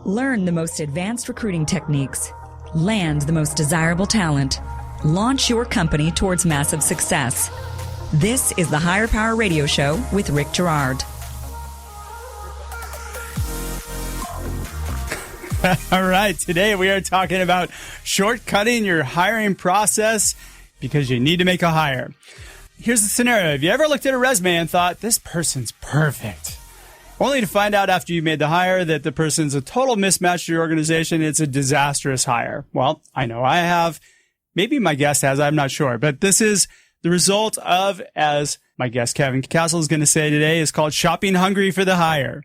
Learn the most advanced recruiting techniques. Land the most desirable talent. Launch your company towards massive success. This is the Higher Power Radio Show with Rick Girard. All right, today we are talking about shortcutting your hiring process because you need to make a hire. Here's the scenario. Have you ever looked at a resume and thought, this person's perfect? Only to find out after you made the hire that the person's a total mismatch to your organization. It's a disastrous hire. Well, I know I have. Maybe my guest has. I'm not sure. But this is the result of, as my guest Kevin Castle is going to say today, is called shopping hungry for the hire.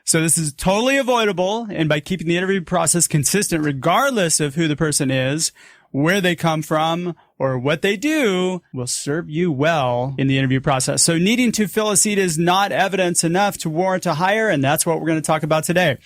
So this is totally avoidable, and by keeping the interview process consistent, regardless of who the person is, where they come from, or what they do, will serve you well in the interview process. So needing to fill a seat is not evidence enough to warrant a hire, and that's what we're going to talk about today.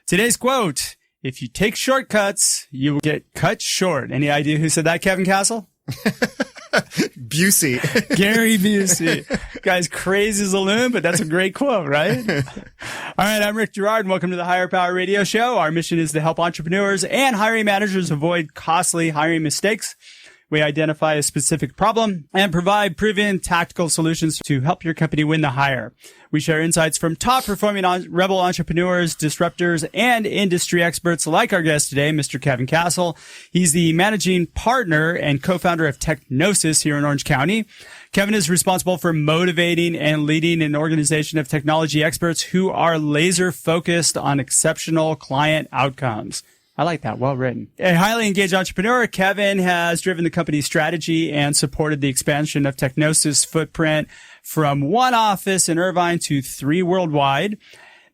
Today's quote, if you take shortcuts, you will get cut short. Any idea who said that, Kevin Castle? Busey. Gary Busey. Guy's crazy as a loon, but that's a great quote, right? All right, I'm Rick Girard, and welcome to the Higher Power Radio Show. Our mission is to help entrepreneurs and hiring managers avoid costly hiring mistakes. We identify a specific problem and provide proven tactical solutions to help your company win the hire. We share insights from top-performing rebel entrepreneurs, disruptors, and industry experts like our guest today, Mr. Kevin Castle. He's the managing partner and co-founder of Technossus here in Orange County. Kevin is responsible for motivating and leading an organization of technology experts who are laser-focused on exceptional client outcomes. I like that. Well written. A highly engaged entrepreneur, Kevin has driven the company's strategy and supported the expansion of Technossus' footprint from one office in Irvine to 3 worldwide.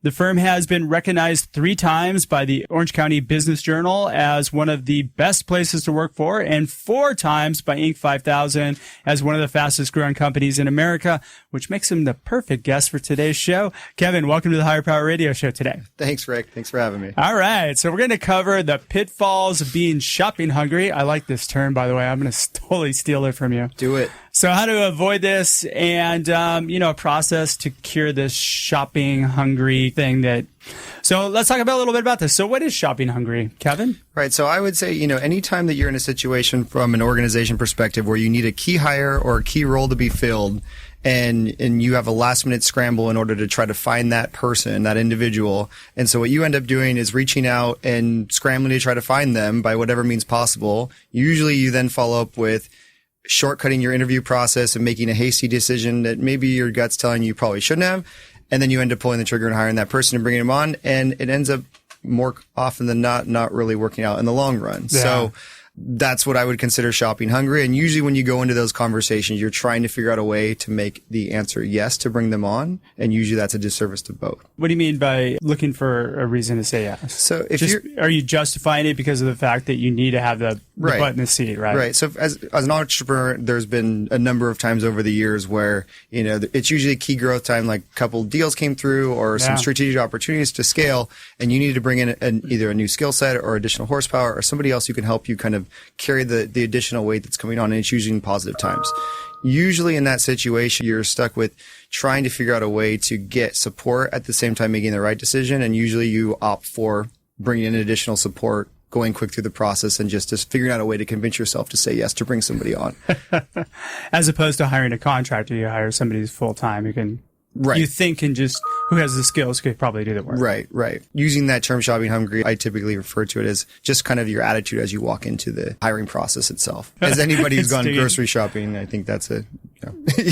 The firm has been recognized 3 times by the Orange County Business Journal as one of the best places to work for, and 4 times by Inc. 5000 as one of the fastest growing companies in America, which makes him the perfect guest for today's show. Kevin, welcome to the Higher Power Radio Show today. Thanks, Rick. Thanks for having me. All right. So we're going to cover the pitfalls of being shopping hungry. I like this term, by the way. I'm going to totally steal it from you. Do it. So how to avoid this and, a process to cure this shopping hungry thing so let's talk about a little bit about this. So what is shopping hungry, Kevin? Right. So I would say, anytime that you're in a situation from an organization perspective where you need a key hire or a key role to be filled and you have a last minute scramble in order to try to find that person, that individual. And so what you end up doing is reaching out and scrambling to try to find them by whatever means possible. Usually you then follow up with shortcutting your interview process and making a hasty decision that maybe your gut's telling you probably shouldn't have. And then you end up pulling the trigger and hiring that person and bringing them on. And it ends up more often than not really working out in the long run. Yeah. So that's what I would consider shopping hungry. And usually when you go into those conversations, you're trying to figure out a way to make the answer yes to bring them on. And usually that's a disservice to both. What do you mean by looking for a reason to say yes? So are you justifying it because of the fact that you need to have the butt in the seat, right? Right. So as an entrepreneur, there's been a number of times over the years where, it's usually a key growth time, like a couple deals came through or some strategic opportunities to scale, and you need to bring in either a new skill set or additional horsepower or somebody else who can help you kind of carry the additional weight that's coming on, and it's usually in positive times. Usually in that situation, you're stuck with trying to figure out a way to get support at the same time making the right decision, and usually you opt for bringing in additional support, going quick through the process, and just figuring out a way to convince yourself to say yes to bring somebody on. As opposed to hiring a contractor, you hire somebody who's full-time who can, you think who has the skills could probably do the work. Right. Using that term shopping hungry, I typically refer to it as just kind of your attitude as you walk into the hiring process itself. As anybody who's gone grocery shopping, I think that's a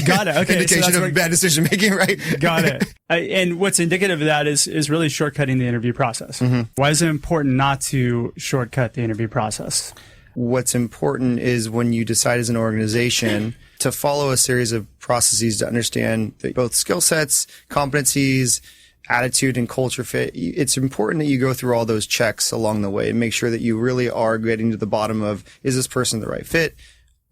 got it. Okay. indication of bad decision making, right? Got it. And what's indicative of that is really shortcutting the interview process. Mm-hmm. Why is it important not to shortcut the interview process? What's important is when you decide as an organization to follow a series of processes to understand both skill sets, competencies, attitude, and culture fit. It's important that you go through all those checks along the way and make sure that you really are getting to the bottom of, is this person the right fit?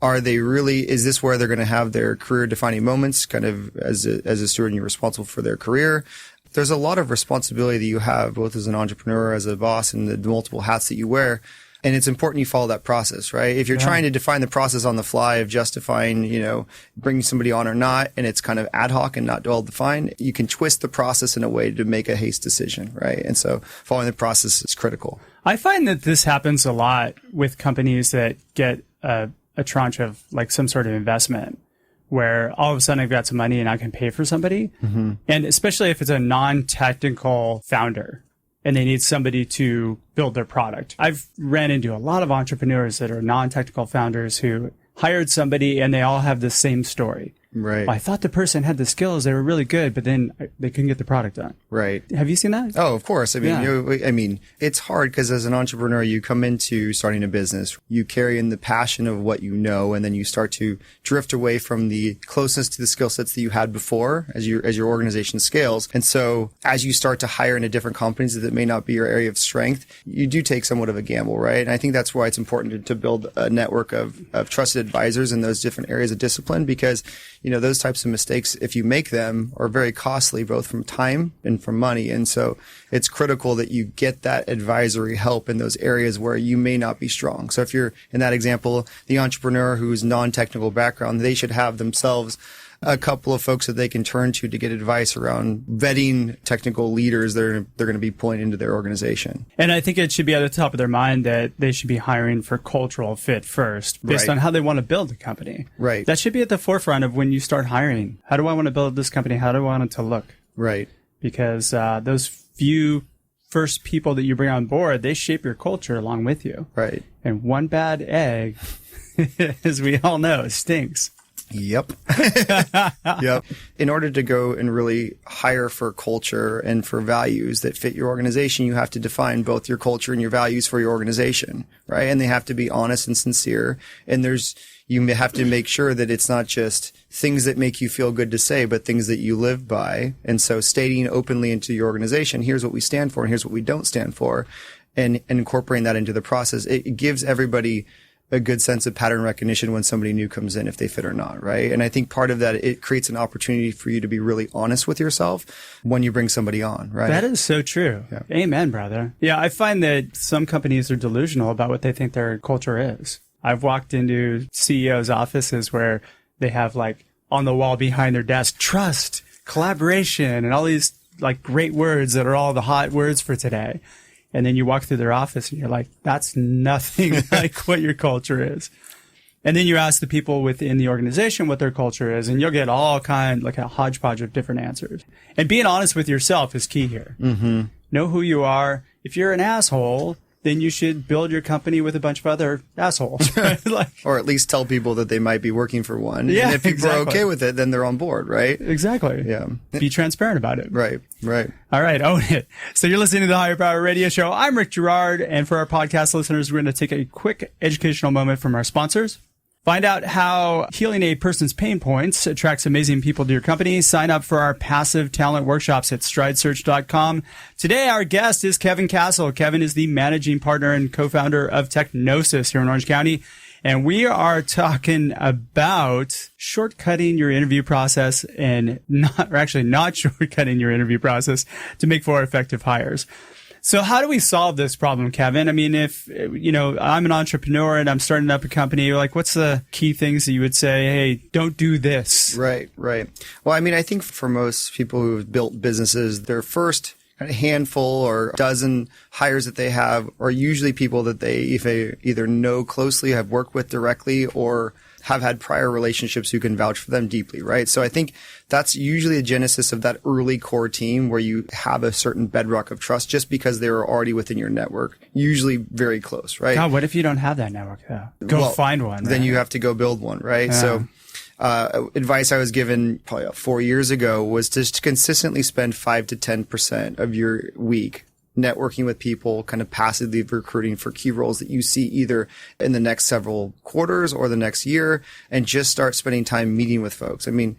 Is this where they're going to have their career defining moments kind of as a steward and you're responsible for their career? There's a lot of responsibility that you have both as an entrepreneur, as a boss, and the multiple hats that you wear. And it's important you follow that process, right? If you're trying to define the process on the fly of justifying, bringing somebody on or not, and it's kind of ad hoc and not well defined, you can twist the process in a way to make a haste decision, right? And so following the process is critical. I find that this happens a lot with companies that get a tranche of like some sort of investment where all of a sudden I've got some money and I can pay for somebody. Mm-hmm. And especially if it's a non-technical founder and they need somebody to build their product. I've ran into a lot of entrepreneurs that are non-technical founders who hired somebody and they all have the same story. Right. Well, I thought the person had the skills. They were really good, but then they couldn't get the product done. Right. Have you seen that? Oh, of course. I mean, it's hard because as an entrepreneur, you come into starting a business, you carry in the passion of what you know, and then you start to drift away from the closeness to the skill sets that you had before as your organization scales. And so as you start to hire into different companies that may not be your area of strength, you do take somewhat of a gamble, right? And I think that's why it's important to build a network of trusted advisors in those different areas of discipline, because those types of mistakes, if you make them, are very costly, both from time and from money. And so it's critical that you get that advisory help in those areas where you may not be strong. So if you're in that example, the entrepreneur who's non-technical background, they should have themselves a couple of folks that they can turn to get advice around vetting technical leaders they're going to be pulling into their organization. And I think it should be at the top of their mind that they should be hiring for cultural fit first, based on how they want to build a company. Right. That should be at the forefront of when you start hiring. How do I want to build this company? How do I want it to look? Right. Because those few first people that you bring on board, they shape your culture along with you. Right. And one bad egg, as we all know, stinks. Yep. Yep. In order to go and really hire for culture and for values that fit your organization, you have to define both your culture and your values for your organization, right? And they have to be honest and sincere. And you have to make sure that it's not just things that make you feel good to say, but things that you live by. And so stating openly into your organization, here's what we stand for and here's what we don't stand for, and incorporating that into the process, it gives everybody a good sense of pattern recognition when somebody new comes in, if they fit or not, right? And I think part of that, it creates an opportunity for you to be really honest with yourself when you bring somebody on, right? That is so true. Yeah. Amen, brother. Yeah, I find that some companies are delusional about what they think their culture is. I've walked into CEOs' offices where they have like on the wall behind their desk, trust, collaboration, and all these like great words that are all the hot words for today. And then you walk through their office and you're like, that's nothing like what your culture is. And then you ask the people within the organization what their culture is, and you'll get all kind, like a hodgepodge of different answers. And being honest with yourself is key here. Mm-hmm. Know who you are. If you're an asshole, then you should build your company with a bunch of other assholes. Right? Like, or at least tell people that they might be working for one. Yeah, and if people are exactly. okay with it, then they're on board, right? Exactly. Yeah. Be transparent about it. Right, right. All right, own it. So you're listening to the Higher Power Radio Show. I'm Rick Girard, and for our podcast listeners, we're going to take a quick educational moment from our sponsors. Find out how healing a person's pain points attracts amazing people to your company. Sign up for our passive talent workshops at stridesearch.com. Today, our guest is Kevin Castle. Kevin is the managing partner and co-founder of Technossus here in Orange County. And we are talking about shortcutting your interview process and not shortcutting your interview process to make for effective hires. So how do we solve this problem, Kevin? I mean, if, I'm an entrepreneur and I'm starting up a company, like what's the key things that you would say, hey, don't do this? Right, right. Well, I mean, I think for most people who've built businesses, their first handful or dozen hires that they have are usually people that they either know closely, have worked with directly, or have had prior relationships who can vouch for them deeply, right? So I think that's usually the genesis of that early core team where you have a certain bedrock of trust just because they were already within your network, usually very close, right? God, what if you don't have that network though? Go find one. Then you have to go build one, right? Yeah. So advice I was given probably 4 years ago was just to consistently spend 5 to 10% of your week networking with people, kind of passively recruiting for key roles that you see either in the next several quarters or the next year, and just start spending time meeting with folks. I mean,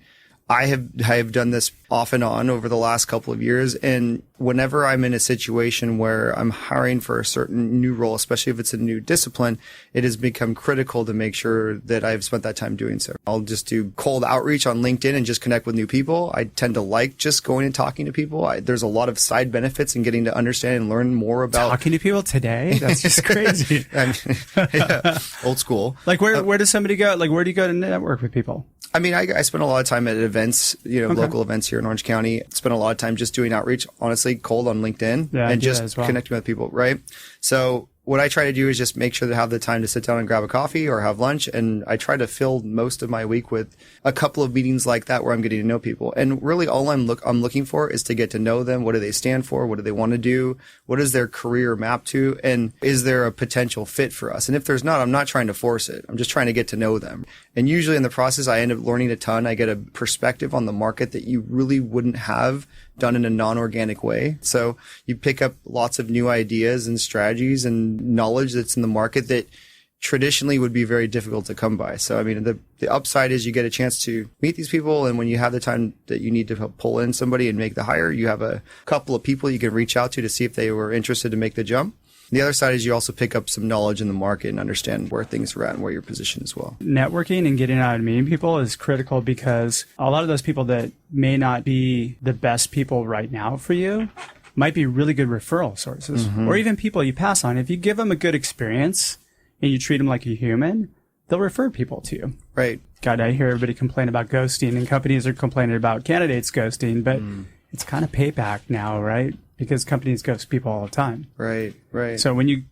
I have done this off and on over the last couple of years. And whenever I'm in a situation where I'm hiring for a certain new role, especially if it's a new discipline, it has become critical to make sure that I've spent that time doing so. I'll just do cold outreach on LinkedIn and just connect with new people. I tend to like just going and talking to people. There's a lot of side benefits in getting to understand and learn more about talking to people today. That's just crazy. Yeah, old school. Like where does somebody go? Like where do you go to network with people? I mean, I spend a lot of time at events, local events here in Orange County. Spend a lot of time just doing outreach, honestly, cold on LinkedIn and just connecting with people, right? So what I try to do is just make sure to have the time to sit down and grab a coffee or have lunch. And I try to fill most of my week with a couple of meetings like that where I'm getting to know people. And really all I'm looking for is to get to know them. What do they stand for? What do they want to do? What is their career map to? And is there a potential fit for us? And if there's not, I'm not trying to force it. I'm just trying to get to know them. And usually in the process, I end up learning a ton. I get a perspective on the market that you really wouldn't have done in a non-organic way. So you pick up lots of new ideas and strategies and knowledge that's in the market that traditionally would be very difficult to come by. So, I mean, the upside is you get a chance to meet these people. And when you have the time that you need to pull in somebody and make the hire, you have a couple of people you can reach out to see if they were interested to make the jump. The other side is you also pick up some knowledge in the market and understand where things are at and where you're positioned as well. Networking and getting out and meeting people is critical because a lot of those people that may not be the best people right now for you might be really good referral sources or even people you pass on. If you give them a good experience and you treat them like a human, they'll refer people to you. Right. God, I hear everybody complain about ghosting and companies are complaining about candidates ghosting, but it's kind of payback now, right? Because companies ghost people all the time. Right, right. So when you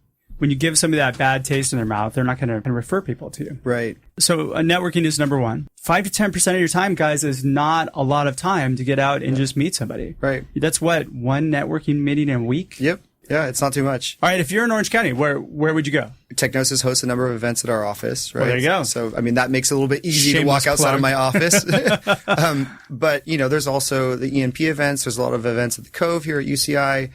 give somebody that bad taste in their mouth, they're not going to refer people to you. Right. So networking is number one. 5 to 10% of your time, guys, is not a lot of time to get out and just meet somebody. Right. That's what, one networking meeting in a week? Yep. Yeah, it's not too much. All right. If you're in Orange County, where would you go? Technossus hosts a number of events at our office, right? Well, there you go. So, I mean, that makes it a little bit easy to walk outside of my office. But, there's also the ENP events. There's a lot of events at the Cove here at UCI.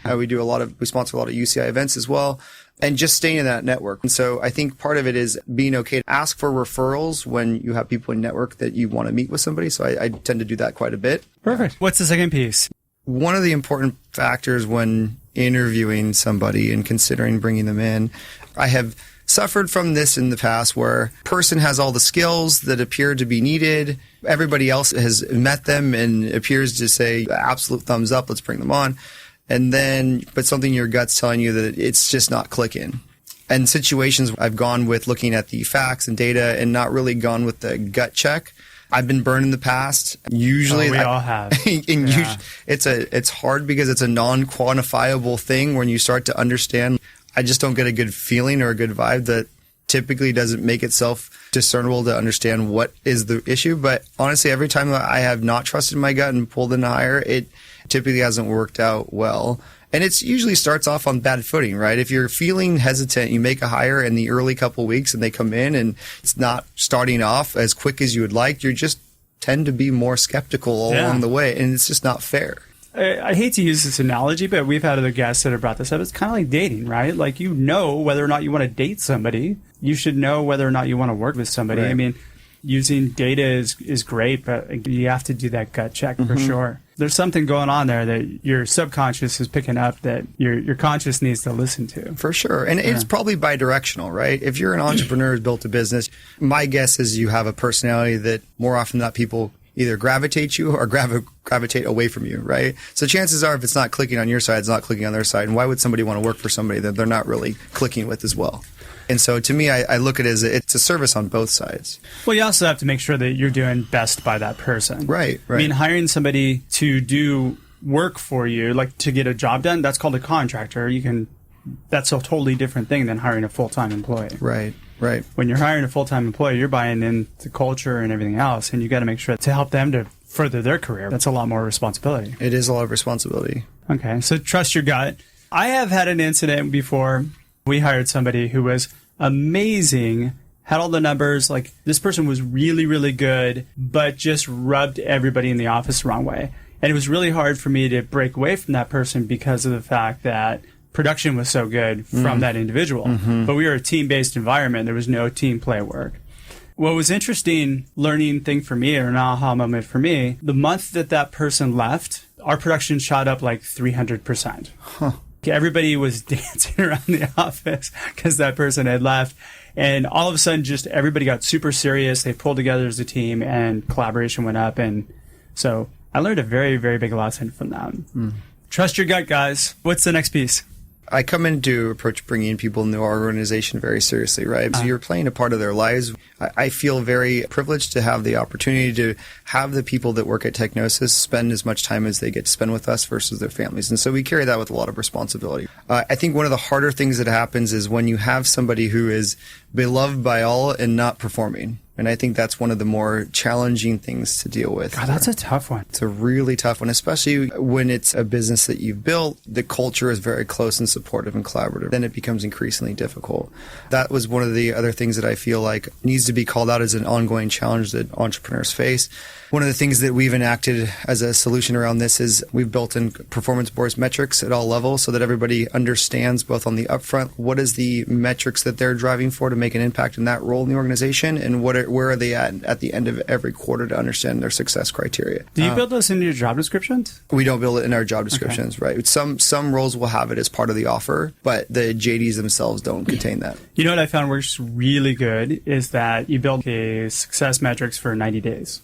We sponsor a lot of UCI events as well. And just staying in that network. And so I think part of it is being okay to ask for referrals when you have people in network that you want to meet with somebody. So I tend to do that quite a bit. Perfect. What's the second piece? One of the important factors when interviewing somebody and considering bringing them in, I have suffered from this in the past where a person has all the skills that appear to be needed. Everybody else has met them and appears to say absolute thumbs up, let's bring them on. But something in your gut's telling you that it's just not clicking. And situations I've gone with looking at the facts and data and not really gone with the gut check. I've been burned in the past. Usually, we all have. It's hard because it's a non-quantifiable thing when you start to understand. I just don't get a good feeling or a good vibe that typically doesn't make itself discernible to understand what is the issue. But honestly, every time that I have not trusted my gut and pulled in a hire, it typically hasn't worked out well. And it usually starts off on bad footing, right? If you're feeling hesitant, you make a hire in the early couple of weeks and they come in and it's not starting off as quick as you would like, you just tend to be more skeptical along the way. And it's just not fair. I hate to use this analogy, but we've had other guests that have brought this up. It's kind of like dating, right? Like, whether or not you want to date somebody. You should know whether or not you want to work with somebody. Right. I mean, using data is great, but you have to do that gut check for sure. There's something going on there that your subconscious is picking up that your conscious needs to listen to. For sure. And it's probably bidirectional, right? If you're an entrepreneur who's built a business, my guess is you have a personality that more often than not people either gravitate you or gravitate away from you, right? So chances are if it's not clicking on your side, it's not clicking on their side. And why would somebody want to work for somebody that they're not really clicking with as well? And so to me, I look at it as it's a service on both sides. Well, you also have to make sure that you're doing best by that person. Right. I mean, hiring somebody to do work for you, like to get a job done, that's called a contractor. That's a totally different thing than hiring a full-time employee. Right. When you're hiring a full-time employee, you're buying in the culture and everything else, and you got to make sure to help them to further their career. That's a lot more responsibility. It is a lot of responsibility. Okay, so trust your gut. I have had an incident before. We hired somebody who was amazing, had all the numbers, like this person was really, really good, but just rubbed everybody in the office the wrong way. And it was really hard for me to break away from that person because of the fact that production was so good from that individual. But we were a team-based environment. There was no team play work. What was interesting learning thing for me, or an aha moment for me, the month that person left, our production shot up like 300%. Huh. Everybody was dancing around the office because that person had left. And all of a sudden, just everybody got super serious. They pulled together as a team and collaboration went up. And so I learned a very, very big lesson from that. Trust your gut, guys. What's the next piece? I come in to approach bringing people into our organization very seriously, right? So you're playing a part of their lives. I feel very privileged to have the opportunity to have the people that work at Technossus spend as much time as they get to spend with us versus their families. And so we carry that with a lot of responsibility. I think one of the harder things that happens is when you have somebody who is beloved by all and not performing. And I think that's one of the more challenging things to deal with. God, that's a tough one. It's a really tough one, especially when it's a business that you've built. The culture is very close and supportive and collaborative. Then it becomes increasingly difficult. That was one of the other things that I feel like needs to be called out as an ongoing challenge that entrepreneurs face. One of the things that we've enacted as a solution around this is we've built in performance boards metrics at all levels so that everybody understands both on the upfront, what is the metrics that they're driving for to make an impact in that role in the organization, and where are they at the end of every quarter to understand their success criteria. Do you build those into your job descriptions? We don't build it in our job descriptions, right? Some roles will have it as part of the offer, but the JDs themselves don't contain that. You know what I found works really good is that you build a success metrics for 90 days.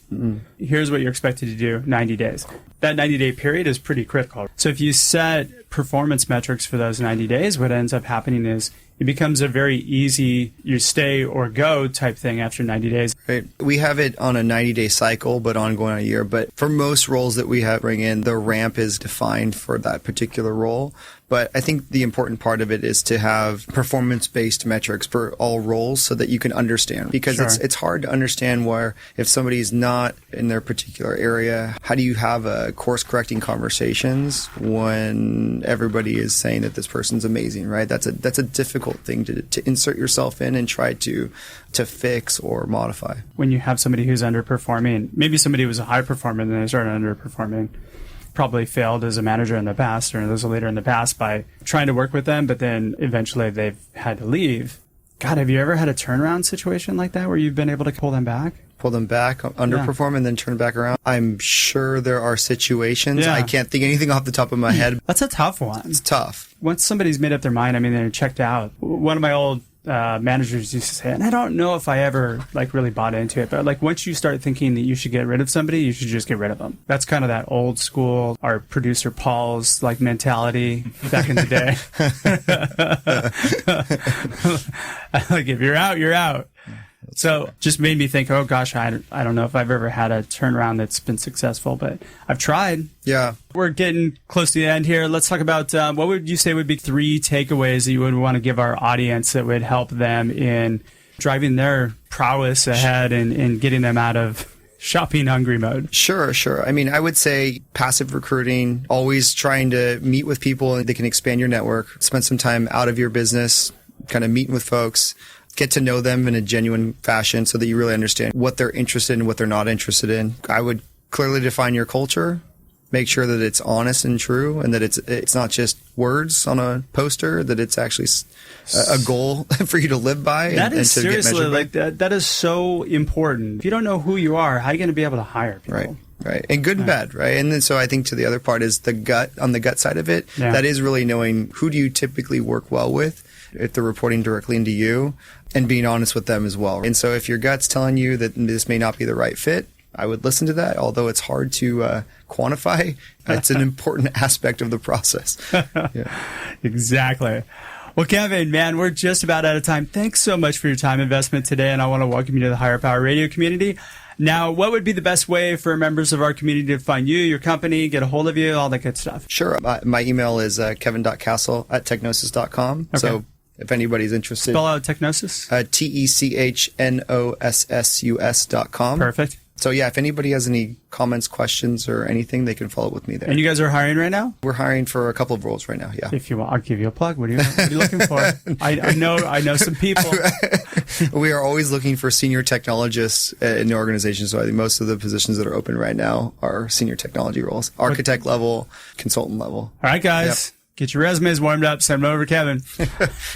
Here's what you're expected to do 90 days. That 90-day period is pretty critical. So if you set performance metrics for those 90 days, what ends up happening is it becomes a very easy you stay or go type thing after 90 days. Right. We have it on a 90-day cycle, but ongoing on a year. But for most roles that we have bring in, the ramp is defined for that particular role. But I think the important part of it is to have performance-based metrics for all roles so that you can understand. Because it's hard to understand where if somebody's not in their particular area, how do you have a course-correcting conversations when everybody is saying that this person's amazing, right? That's a difficult thing to insert yourself in and try to fix or modify. When you have somebody who's underperforming, maybe somebody who was a high performer and then they started underperforming, probably failed as a manager in the past or as a leader in the past by trying to work with them, but then eventually they've had to leave. God, have you ever had a turnaround situation like that where you've been able to pull them back? Pull them back, underperform, and then turn back around? I'm sure there are situations. Yeah. I can't think anything off the top of my head. That's a tough one. It's tough. Once somebody's made up their mind, I mean, they're checked out. One of my old managers used to say, and I don't know if I ever really bought into it, but once you start thinking that you should get rid of somebody, you should just get rid of them. That's kind of that old school, our producer Paul's mentality back in the day. If you're out, you're out. So just made me think, oh gosh, I don't know if I've ever had a turnaround that's been successful, but I've tried. Yeah. We're getting close to the end here. Let's talk about what would you say would be 3 takeaways that you would want to give our audience that would help them in driving their prowess ahead and getting them out of shopping hungry mode? Sure. I mean, I would say passive recruiting, always trying to meet with people that can expand your network, spend some time out of your business, kind of meeting with folks. Get to know them in a genuine fashion so that you really understand what they're interested in and what they're not interested in. I would clearly define your culture, make sure that it's honest and true and that it's not just words on a poster, that it's actually a goal for you to live by. That and is to seriously, get measured by. that is so important. If you don't know who you are, how are you going to be able to hire people? Right. And good and bad, right? And then so I think to the other part is the gut, on the gut side of it, that is really knowing who do you typically work well with if they're reporting directly into you and being honest with them as well. And so if your gut's telling you that this may not be the right fit, I would listen to that, although it's hard to quantify. It's an important aspect of the process. Yeah. Exactly. Well, Kevin, man, we're just about out of time. Thanks so much for your time investment today, and I want to welcome you to the Higher Power Radio community. Now, what would be the best way for members of our community to find you, your company, get a hold of you, all that good stuff? Sure. My email is kevin.castle@technossus.com. Okay. So if anybody's interested. Spell out Technossus. TECHNOSSUS.com. Perfect. So yeah, if anybody has any comments, questions, or anything, they can follow up with me there. And you guys are hiring right now? We're hiring for a couple of roles right now, yeah. If you want, I'll give you a plug. What are you looking for? I know some people. We are always looking for senior technologists in the organization. So I think most of the positions that are open right now are senior technology roles. Architect level, consultant level. All right, guys. Yep. Get your resumes warmed up. Send them over to Kevin.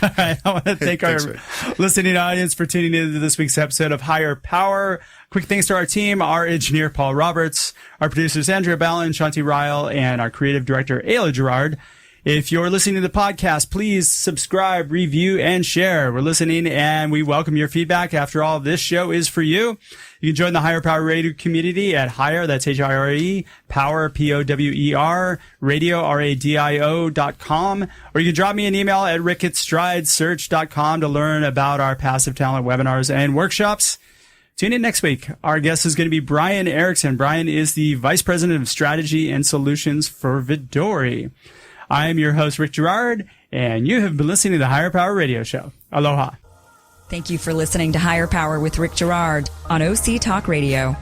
All right. I want to thank our listening audience for tuning into this week's episode of Higher Power. Quick thanks to our team, our engineer, Paul Roberts, our producers, Andrea Ballin, Shanti Ryle, and our creative director, Ayla Gerard. If you're listening to the podcast, please subscribe, review, and share. We're listening and we welcome your feedback. After all, this show is for you. You can join the Higher Power Radio community at Higher, that's Hire, Power, Power, radio, radio.com. Or you can drop me an email at rick@stridesearch.com to learn about our passive talent webinars and workshops. Tune in next week. Our guest is going to be Brian Erickson. Brian is the Vice President of Strategy and Solutions for Vidori. I am your host, Rick Gerard, and you have been listening to the Higher Power Radio Show. Aloha. Thank you for listening to Higher Power with Rick Gerard on OC Talk Radio.